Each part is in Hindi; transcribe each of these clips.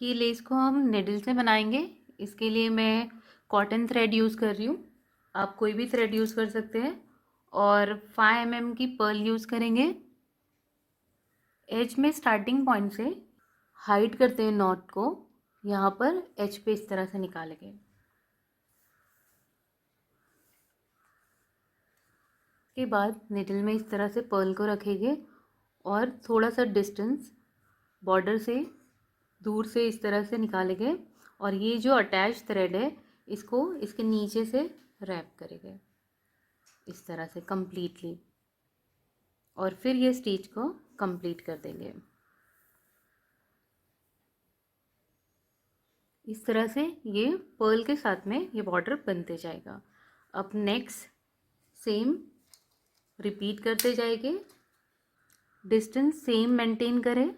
ये लेस को हम निडल से बनाएंगे। इसके लिए मैं कॉटन थ्रेड यूज़ कर रही हूँ, आप कोई भी थ्रेड यूज़ कर सकते हैं। और 5 mm की पर्ल यूज़ करेंगे। एज में स्टार्टिंग पॉइंट से हाइड करते हैं नॉट को, यहाँ पर एज पे इस तरह से निकालेंगे। के बाद निडल में इस तरह से पर्ल को रखेंगे और थोड़ा सा डिस्टेंस बॉर्डर से दूर से इस तरह से निकालेंगे। और ये जो अटैच थ्रेड है इसको इसके नीचे से रैप करेंगे इस तरह से कंप्लीटली, और फिर ये स्टिच को कंप्लीट कर देंगे। इस तरह से ये पर्ल के साथ में ये बॉर्डर बनते जाएगा। अब नेक्स्ट सेम रिपीट करते जाएंगे, डिस्टेंस सेम मेंटेन करें।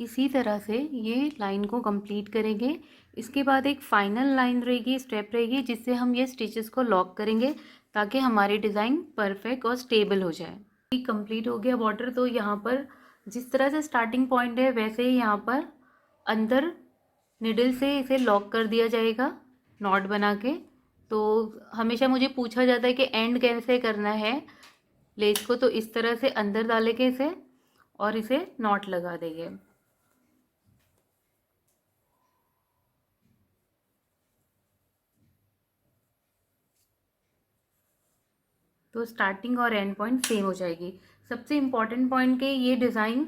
इसी तरह से ये लाइन को कंप्लीट करेंगे। इसके बाद एक फाइनल लाइन रहेगी, स्टेप रहेगी, जिससे हम ये स्टिचेस को लॉक करेंगे ताकि हमारी डिज़ाइन परफेक्ट और स्टेबल हो जाए। ये कंप्लीट हो गया बॉर्डर। तो यहाँ पर जिस तरह से स्टार्टिंग पॉइंट है वैसे ही यहाँ पर अंदर निडल से इसे लॉक कर दिया जाएगा नॉट बना के। तो हमेशा मुझे पूछा जाता है कि एंड कैसे करना है लेस को, तो इस तरह से अंदर डालेंगे इसे और इसे नॉट लगा देंगे। तो स्टार्टिंग और एंड पॉइंट सेम हो जाएगी। सबसे इम्पॉर्टेंट पॉइंट के ये डिज़ाइन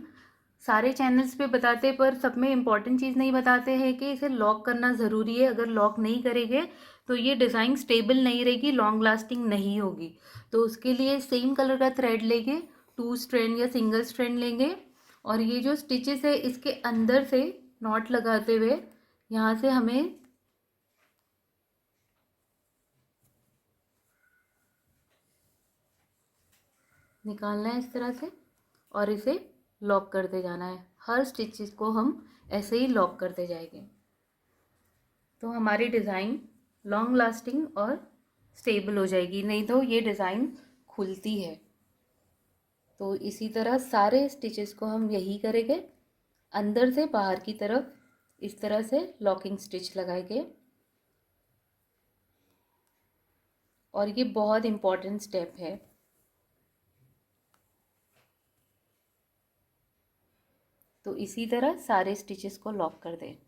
सारे चैनल्स पे बताते, पर सब में इम्पॉर्टेंट चीज़ नहीं बताते हैं कि इसे लॉक करना ज़रूरी है। अगर लॉक नहीं करेंगे तो ये डिज़ाइन स्टेबल नहीं रहेगी, लॉन्ग लास्टिंग नहीं होगी। तो उसके लिए सेम कलर का थ्रेड लेंगे, 2 स्ट्रैंड या सिंगल स्ट्रैंड लेंगे, और ये जो स्टिचेस है इसके अंदर से नॉट लगाते हुए यहाँ से हमें निकालना है इस तरह से, और इसे लॉक करते जाना है। हर स्टिचेस को हम ऐसे ही लॉक करते जाएंगे तो हमारी डिज़ाइन लॉन्ग लास्टिंग और स्टेबल हो जाएगी, नहीं तो ये डिज़ाइन खुलती है। तो इसी तरह सारे स्टिचेस को हम यही करेंगे, अंदर से बाहर की तरफ इस तरह से लॉकिंग स्टिच लगाएंगे। और ये बहुत इम्पॉर्टेंट स्टेप है। तो इसी तरह सारे स्टिचेस को लॉक कर दें।